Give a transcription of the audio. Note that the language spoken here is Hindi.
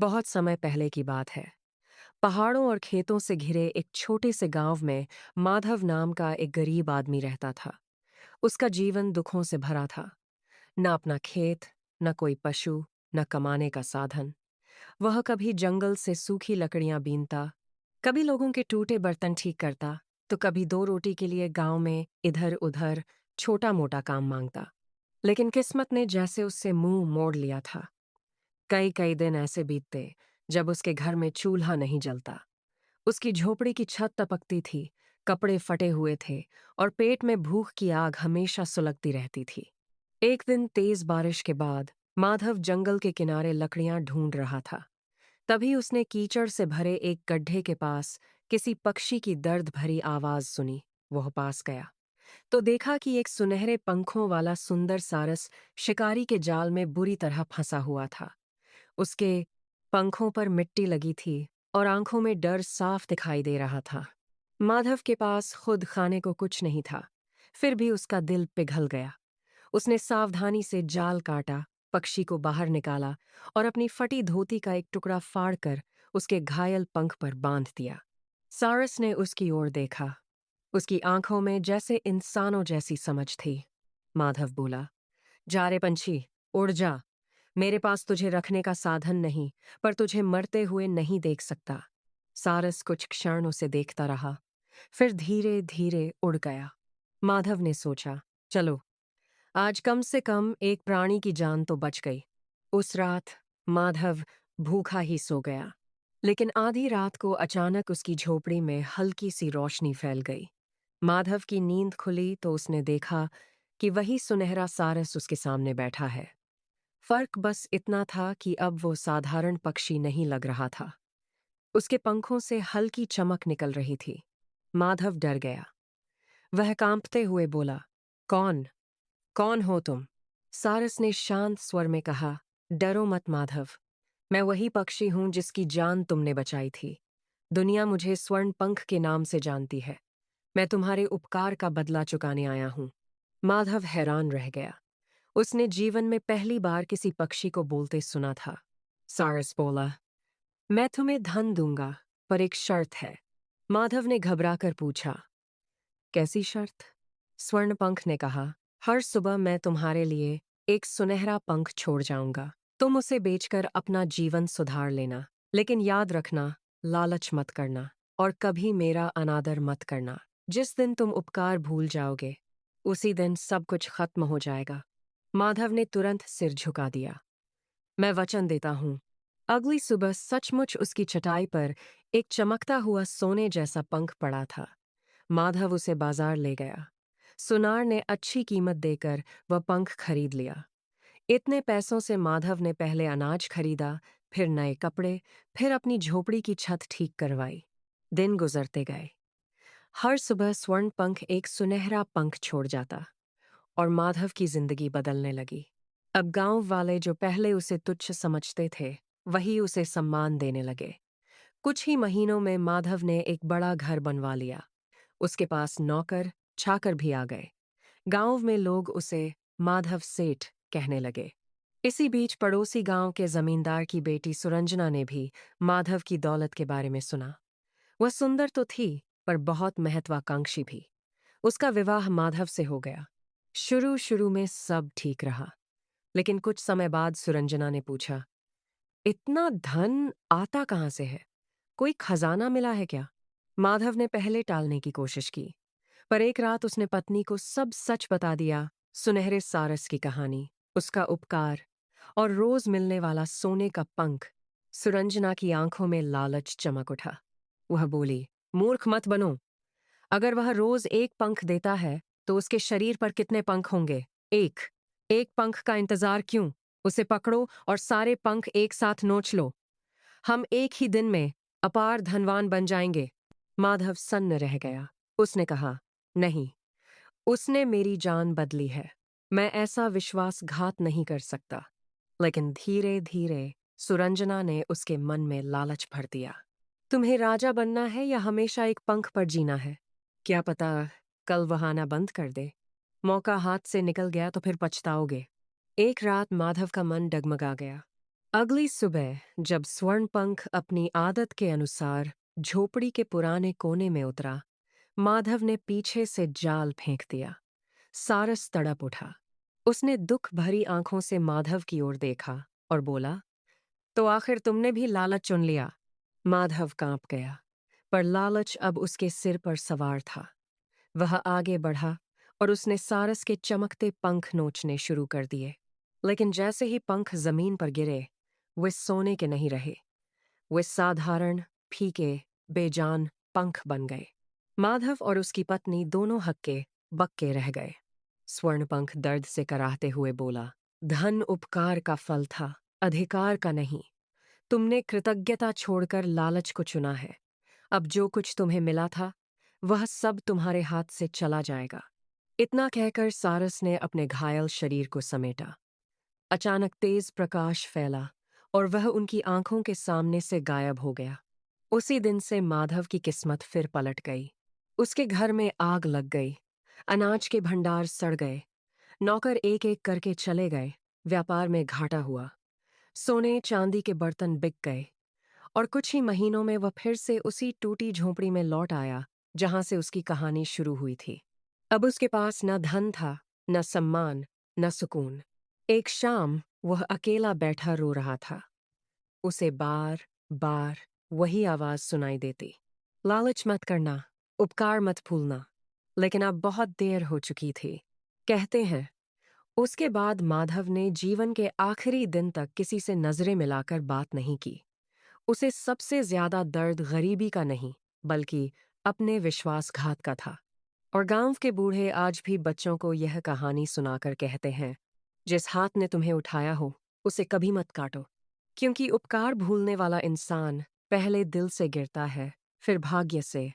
बहुत समय पहले की बात है। पहाड़ों और खेतों से घिरे एक छोटे से गांव में माधव नाम का एक गरीब आदमी रहता था। उसका जीवन दुखों से भरा था। न अपना खेत, न कोई पशु, न कमाने का साधन। वह कभी जंगल से सूखी लकड़ियां बीनता, कभी लोगों के टूटे बर्तन ठीक करता, तो कभी दो रोटी के लिए गांव में इधर उधर छोटा मोटा काम मांगता। लेकिन किस्मत ने जैसे उससे मुंह मोड़ लिया था। कई कई दिन ऐसे बीतते जब उसके घर में चूल्हा नहीं जलता। उसकी झोपड़ी की छत टपकती थी, कपड़े फटे हुए थे और पेट में भूख की आग हमेशा सुलगती रहती थी। एक दिन तेज बारिश के बाद माधव जंगल के किनारे लकड़ियां ढूंढ रहा था। तभी उसने कीचड़ से भरे एक गड्ढे के पास किसी पक्षी की दर्द भरी आवाज सुनी। वह पास गया तो देखा कि एक सुनहरे पंखों वाला सुंदर सारस शिकारी के जाल में बुरी तरह फंसा हुआ था। उसके पंखों पर मिट्टी लगी थी और आंखों में डर साफ दिखाई दे रहा था। माधव के पास खुद खाने को कुछ नहीं था, फिर भी उसका दिल पिघल गया। उसने सावधानी से जाल काटा, पक्षी को बाहर निकाला और अपनी फटी धोती का एक टुकड़ा फाड़कर उसके घायल पंख पर बांध दिया। सारस ने उसकी ओर देखा। उसकी आंखों में जैसे इंसानों जैसी समझ थी। माधव बोला, जा रे पंछी, उड़ जा। मेरे पास तुझे रखने का साधन नहीं, पर तुझे मरते हुए नहीं देख सकता। सारस कुछ क्षण उसे देखता रहा, फिर धीरे धीरे उड़ गया। माधव ने सोचा, चलो, आज कम से कम एक प्राणी की जान तो बच गई। उस रात माधव भूखा ही सो गया। लेकिन आधी रात को अचानक उसकी झोपड़ी में हल्की सी रोशनी फैल गई। माधव की नींद खुली तो उसने देखा कि वही सुनहरा सारस उसके सामने बैठा है। फर्क बस इतना था कि अब वो साधारण पक्षी नहीं लग रहा था। उसके पंखों से हल्की चमक निकल रही थी। माधव डर गया। वह कांपते हुए बोला, कौन कौन हो तुम? सारस ने शांत स्वर में कहा, डरो मत माधव। मैं वही पक्षी हूं जिसकी जान तुमने बचाई थी। दुनिया मुझे स्वर्ण पंख के नाम से जानती है। मैं तुम्हारे उपकार का बदला चुकाने आया हूं। माधव हैरान रह गया। उसने जीवन में पहली बार किसी पक्षी को बोलते सुना था। सारस बोला, मैं तुम्हें धन दूंगा, पर एक शर्त है। माधव ने घबराकर पूछा, कैसी शर्त? स्वर्ण पंख ने कहा, हर सुबह मैं तुम्हारे लिए एक सुनहरा पंख छोड़ जाऊंगा। तुम उसे बेचकर अपना जीवन सुधार लेना, लेकिन याद रखना, लालच मत करना और कभी मेरा अनादर मत करना। जिस दिन तुम उपकार भूल जाओगे, उसी दिन सब कुछ खत्म हो जाएगा। माधव ने तुरंत सिर झुका दिया। मैं वचन देता हूं। अगली सुबह सचमुच उसकी चटाई पर एक चमकता हुआ सोने जैसा पंख पड़ा था। माधव उसे बाजार ले गया। सुनार ने अच्छी कीमत देकर वह पंख खरीद लिया। इतने पैसों से माधव ने पहले अनाज खरीदा, फिर नए कपड़े, फिर अपनी झोपड़ी की छत ठीक करवाई। दिन गुजरते गए। हर सुबह स्वर्ण पंख एक सुनहरा पंख छोड़ जाता और माधव की जिंदगी बदलने लगी। अब गांव वाले जो पहले उसे तुच्छ समझते थे, वही उसे सम्मान देने लगे। कुछ ही महीनों में माधव ने एक बड़ा घर बनवा लिया। उसके पास नौकर चाकर भी आ गए। गांव में लोग उसे माधव सेठ कहने लगे। इसी बीच पड़ोसी गांव के जमींदार की बेटी सुरंजना ने भी माधव की दौलत के बारे में सुना। वह सुंदर तो थी, पर बहुत महत्वाकांक्षी भी। उसका विवाह माधव से हो गया। शुरू शुरू में सब ठीक रहा, लेकिन कुछ समय बाद सुरंजना ने पूछा, इतना धन आता कहाँ से है? कोई खजाना मिला है क्या? माधव ने पहले टालने की कोशिश की, पर एक रात उसने पत्नी को सब सच बता दिया। सुनहरे सारस की कहानी, उसका उपकार और रोज मिलने वाला सोने का पंख। सुरंजना की आंखों में लालच चमक उठा। वह बोली, मूर्ख मत बनो। अगर वह रोज एक पंख देता है, तो उसके शरीर पर कितने पंख होंगे? एक। एक पंख का इंतजार क्यों? उसे पकड़ो और सारे पंख एक साथ नोच लो। हम एक ही दिन में अपार धनवान बन जाएंगे। माधव सन्न रह गया। उसने कहा, नहीं, उसने मेरी जान बदली है। मैं ऐसा विश्वासघात नहीं कर सकता। लेकिन धीरे धीरे सुरंजना ने उसके मन में लालच भर दिया। तुम्हें राजा बनना है या हमेशा एक पंख पर जीना है? क्या पता कल वह आना बंद कर दे। मौका हाथ से निकल गया तो फिर पछताओगे। एक रात माधव का मन डगमगा गया। अगली सुबह जब स्वर्णपंख अपनी आदत के अनुसार झोपड़ी के पुराने कोने में उतरा, माधव ने पीछे से जाल फेंक दिया। सारस तड़प उठा। उसने दुख भरी आंखों से माधव की ओर देखा और बोला, तो आखिर तुमने भी लालच चुन लिया। माधव कांप गया, पर लालच अब उसके सिर पर सवार था। वह आगे बढ़ा और उसने सारस के चमकते पंख नोचने शुरू कर दिए। लेकिन जैसे ही पंख जमीन पर गिरे, वे सोने के नहीं रहे। वे साधारण, फीके, बेजान पंख बन गए। माधव और उसकी पत्नी दोनों हक्के बक्के रह गए। स्वर्णपंख दर्द से कराहते हुए बोला, धन उपकार का फल था, अधिकार का नहीं। तुमने कृतज्ञता छोड़कर लालच को चुना है। अब जो कुछ तुम्हें मिला था, वह सब तुम्हारे हाथ से चला जाएगा। इतना कहकर सारस ने अपने घायल शरीर को समेटा। अचानक तेज प्रकाश फैला और वह उनकी आंखों के सामने से गायब हो गया। उसी दिन से माधव की किस्मत फिर पलट गई। उसके घर में आग लग गई, अनाज के भंडार सड़ गए, नौकर एक एक करके चले गए, व्यापार में घाटा हुआ, सोने चांदी के बर्तन बिक गए और कुछ ही महीनों में वह फिर से उसी टूटी झोंपड़ी में लौट आया जहां से उसकी कहानी शुरू हुई थी। अब उसके पास न धन था, न सम्मान, न सुकून। एक शाम वह अकेला बैठा रो रहा था। उसे बार बार वही आवाज सुनाई देती, लालच मत करना, उपकार मत भूलना। लेकिन अब बहुत देर हो चुकी थी। कहते हैं, उसके बाद माधव ने जीवन के आखिरी दिन तक किसी से नजरें मिलाकर बात नहीं की। उसे सबसे ज्यादा दर्द गरीबी का नहीं, बल्कि अपने विश्वासघात का था। और गांव के बूढ़े आज भी बच्चों को यह कहानी सुनाकर कहते हैं, जिस हाथ ने तुम्हें उठाया हो, उसे कभी मत काटो। क्योंकि उपकार भूलने वाला इंसान पहले दिल से गिरता है, फिर भाग्य से,